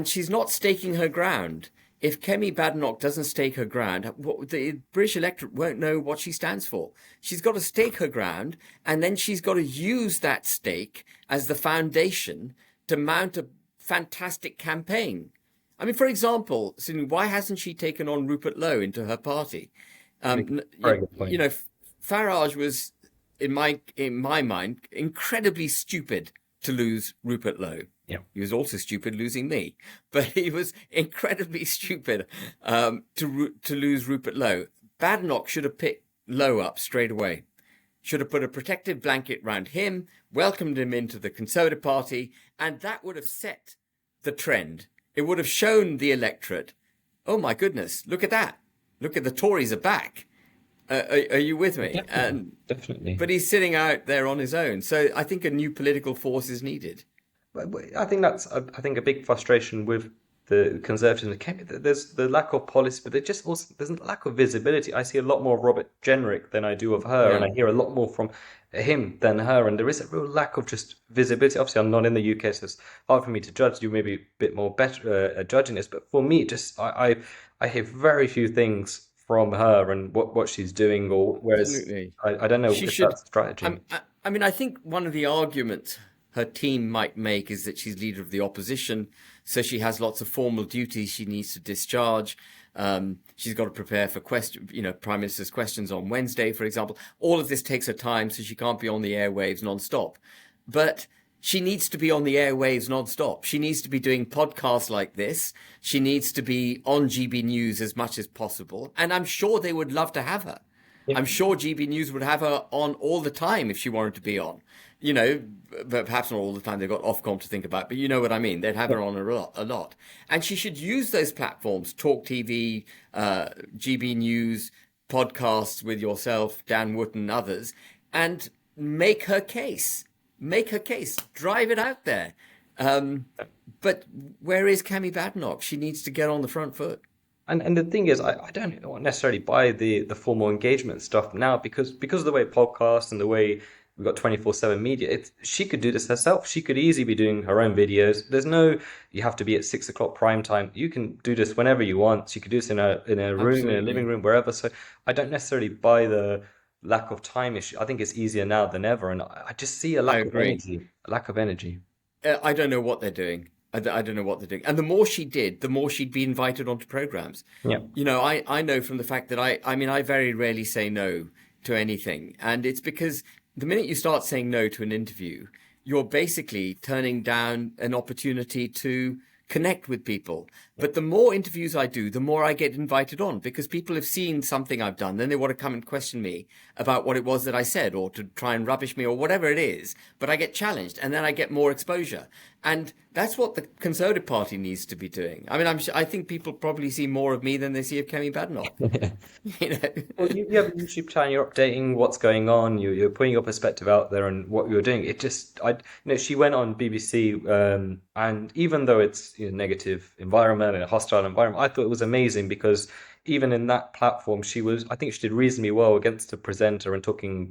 she's not staking her ground. If Kemi Badenoch doesn't stake her ground, the British electorate won't know what she stands for. She's got to stake her ground, and then she's got to use that stake as the foundation to mount a fantastic campaign. I mean, for example, why hasn't she taken on Rupert Lowe into her party? Very good point. Farage was, in my mind, incredibly stupid to lose Rupert Lowe. Yeah. He was also stupid losing me, but he was incredibly stupid to lose Rupert Lowe. Badenoch should have picked Lowe up straight away. Should have put a protective blanket round him, welcomed him into the Conservative Party, and that would have set the trend. It would have shown the electorate, oh my goodness, look at that. Look at the Tories are back. Are you with me? Definitely. But he's sitting out there on his own. So I think a new political force is needed. I think that's a big frustration with the Conservatives. There's the lack of policy, but there's a lack of visibility. I see a lot more of Robert Jenrick than I do of her, and I hear a lot more from him than her. And there is a real lack of just visibility. Obviously, I'm not in the UK, so it's hard for me to judge. You may be a bit more better at judging this, but for me, just I hear very few things from her and what she's doing, or whereas Absolutely. I don't know if that's a strategy. I think one of the arguments her team might make is that she's leader of the opposition, so she has lots of formal duties she needs to discharge. She's got to prepare for Prime Minister's questions on Wednesday, for example. All of this takes her time, so she can't be on the airwaves non-stop. But she needs to be on the airwaves non-stop. She needs to be doing podcasts like this. She needs to be on GB News as much as possible. And I'm sure they would love to have her. Yeah. I'm sure GB News would have her on all the time if she wanted to be on. But perhaps not all the time. They've got Ofcom to think about, but you know what I mean. They'd have her on a lot. And she should use those platforms, Talk TV, GB News, podcasts with yourself, Dan Wootton, others, and make her case. Drive it out there. But where is Kemi Badenoch? She needs to get on the front foot. And the thing is, I don't necessarily buy the formal engagement stuff now because of the way podcasts and the way we've got 24/7 media. She could do this herself. She could easily be doing her own videos. There's no, you have to be at 6 o'clock prime time. You can do this whenever you want. She could do this in a room, Absolutely. In a living room, wherever. So I don't necessarily buy the lack of time issue. I think it's easier now than ever, and I just see a lack of energy. A lack of energy. I don't know what they're doing. I don't know what they're doing. And the more she did, the more she'd be invited onto programs. Yeah. I know from the fact that I very rarely say no to anything. And it's because the minute you start saying no to an interview, you're basically turning down an opportunity to connect with people. But the more interviews I do, the more I get invited on because people have seen something I've done. Then they want to come and question me about what it was that I said or to try and rubbish me or whatever it is. But I get challenged and then I get more exposure. And that's what the Conservative Party needs to be doing. I mean, I think people probably see more of me than they see of Kemi Badenoch. You know? Well, you have a YouTube channel, you're updating what's going on, you're putting your perspective out there and what you're doing. It just, she went on BBC, and even though it's negative environment and a hostile environment, I thought it was amazing because even in that platform, I think she did reasonably well against the presenter and talking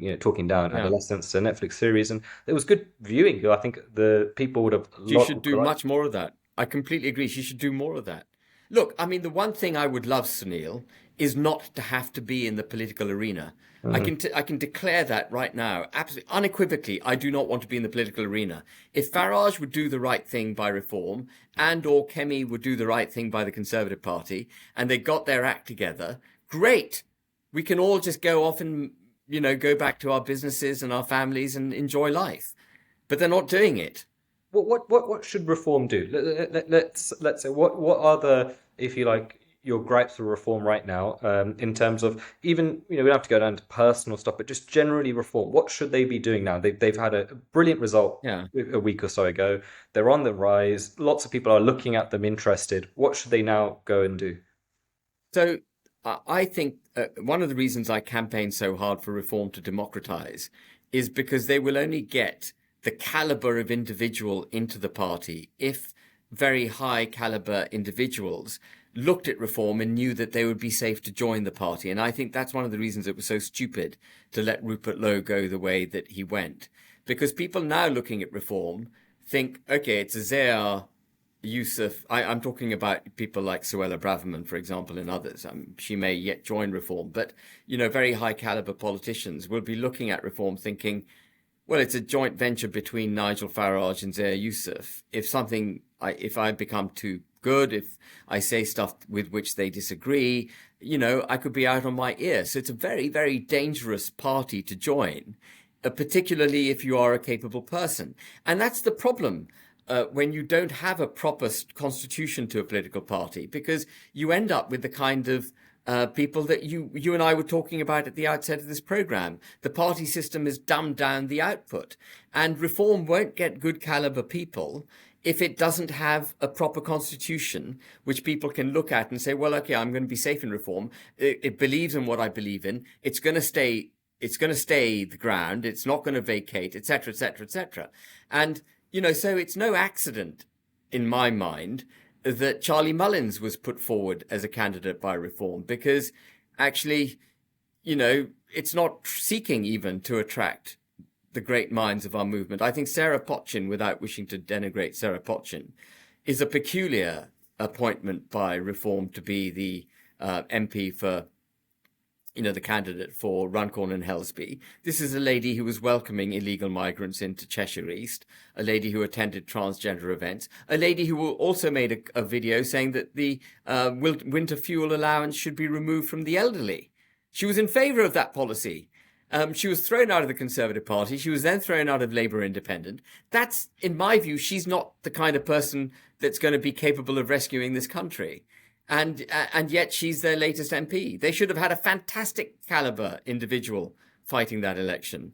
down Yeah. adolescents to a Netflix series, and it was good viewing. I think the people would have She lot. should do much more of that. I completely agree. She should do more of that. Look, I mean, the one thing I would love, Sunil, is not to have to be in the political arena. I can declare that right now, absolutely unequivocally. I do not want to be in the political arena. If Farage would do the right thing by reform, and or Kemi would do the right thing by the Conservative Party, and they got their act together, great. We can all just go off and go back to our businesses and our families and enjoy life. But they're not doing it. What should reform do? Let's say what are the, if you like, your gripes for reform right now, in terms of even we don't have to go down to personal stuff, but just generally reform. What should they be doing now? They've had a brilliant result Yeah. a week or so ago. They're on the rise. Lots of people are looking at them, interested. What should they now go and do? So I think one of the reasons I campaign so hard for reform to democratize is because they will only get the caliber of individual into the party if very high caliber individuals looked at reform and knew that they would be safe to join the party. And I think that's one of the reasons it was so stupid to let Rupert Lowe go the way that he went. Because people now looking at reform think, okay, it's a Zia Youssef. I'm talking about people like Suella Braverman, for example, and others. She may yet join reform, but very high caliber politicians will be looking at reform thinking, well, it's a joint venture between Nigel Farage and Zia Youssef. If I become too good, if I say stuff with which they disagree, I could be out on my ear. So it's a very, very dangerous party to join, particularly if you are a capable person. And that's the problem when you don't have a proper constitution to a political party, because you end up with the kind of people that you and I were talking about at the outset of this program. The party system has dumbed down the output, and reform won't get good caliber people if it doesn't have a proper constitution which people can look at and say, well, okay, I'm going to be safe in reform. It believes in what I believe in. It's going to stay the ground. It's not going to vacate, etc., etc., etc. And so it's no accident in my mind that Charlie Mullins was put forward as a candidate by reform, because actually, it's not seeking even to attract the great minds of our movement. I think Sarah Potchin, without wishing to denigrate Sarah Potchin, is a peculiar appointment by reform to be the MP for, the candidate for Runcorn and Helsby. This is a lady who was welcoming illegal migrants into Cheshire East, a lady who attended transgender events, a lady who also made a video saying that the winter fuel allowance should be removed from the elderly. She was in favour of that policy. She was thrown out of the Conservative Party. She was then thrown out of Labour Independent. That's, in my view, she's not the kind of person that's going to be capable of rescuing this country. And yet she's their latest MP. They should have had a fantastic caliber individual fighting that election.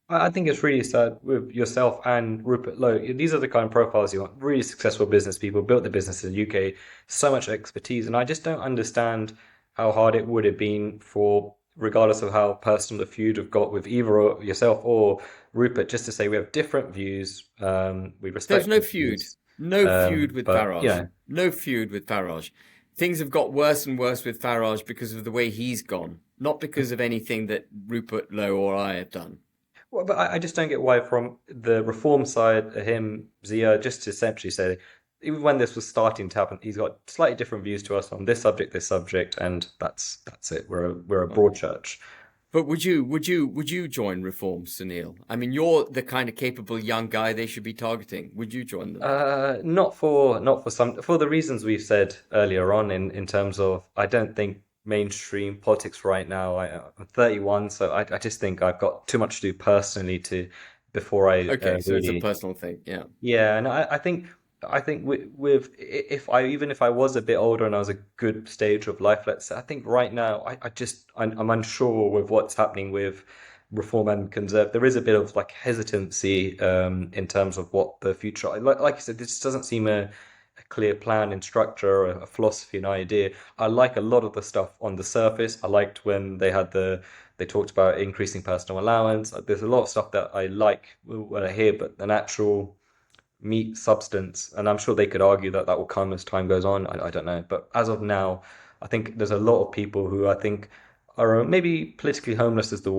I think it's really sad with yourself and Rupert Lowe. These are the kind of profiles you want. Really successful business people, built the business in the UK, so much expertise. And I just don't understand how hard it would have been for, regardless of how personal the feud have got with either yourself or Rupert, just to say we have different views. We respect. There's no feud. No feud with Farage. Yeah. No feud with Farage. Things have got worse and worse with Farage because of the way he's gone, not because of anything that Rupert Lowe or I have done. Well, but I just don't get why, from the reform side, him, Zia, just to essentially say, even when this was starting to happen, he's got slightly different views to us on this subject, and that's it. We're a broad church. But would you join Reform, Sunil? I mean, you're the kind of capable young guy they should be targeting. Would you join them? Not for the reasons we've said earlier on, in terms of, I don't think mainstream politics right now. I'm 31, so I just think I've got too much to do personally before I Okay, so it's a really. personal thing, yeah. Yeah, and I think I think with if I even if I was a bit older and I was a good stage of life, let's say, I think right now I'm unsure with what's happening with reform and conserve. There is a bit of like hesitancy in terms of what the future. Like you said, this doesn't seem a clear plan and structure, a philosophy, an idea. I like a lot of the stuff on the surface. I liked when they talked about increasing personal allowance. There's a lot of stuff that I like when I hear, but an actual meat substance, and I'm sure they could argue that that will come as time goes on. I don't know, but as of now, I think there's a lot of people who I think are maybe politically homeless is the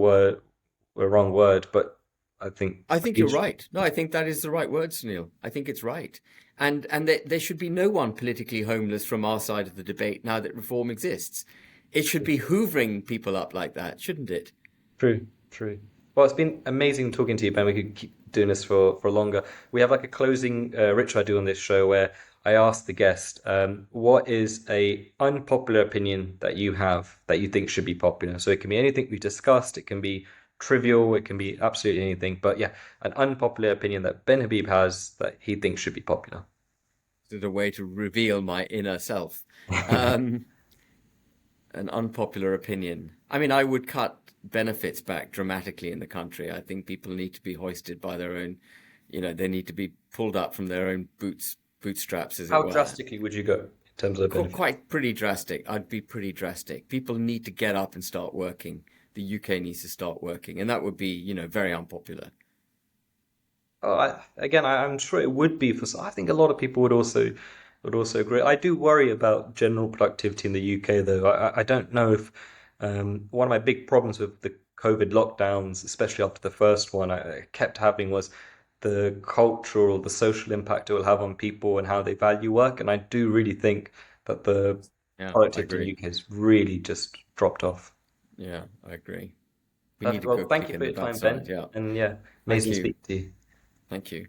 wrong word, but I think I think you're right. No, I think that is the right word, Sunil. I think it's right. And there should be no one politically homeless from our side of the debate now that reform exists. It should be hoovering people up like that, shouldn't it? true, true. Well, it's been amazing talking to you, Ben. We could keep doing this for longer. We have like a closing ritual I do on this show where I ask the guest, what is a unpopular opinion that you have that you think should be popular? So it can be anything we discussed, it can be trivial, it can be absolutely anything. But yeah, an unpopular opinion that Ben Habib has that he thinks should be popular. It's a way to reveal my inner self. Um, an unpopular opinion. I mean, I would cut benefits back dramatically in the country. I think people need to be hoisted by their own, they need to be pulled up from their own bootstraps, as it How were. drastically would you go in terms of benefit? Quite pretty drastic. I'd be pretty drastic. People need to get up and start working. The UK needs to start working, and that would be, very unpopular. Oh, I'm sure it would be for some. I think a lot of people would also agree. I do worry about general productivity in the UK, though. I don't know if one of my big problems with the COVID lockdowns, especially after the first one, I kept having was the cultural, the social impact it will have on people and how they value work. And I do really think that the Yeah, I productivity in the agree. UK has really just dropped off. Yeah, I agree. We need Perfect. to Well, go thank kick you in for the your time, backside. Ben. Yeah. And yeah, Thank amazing you. speaking to you. Thank you.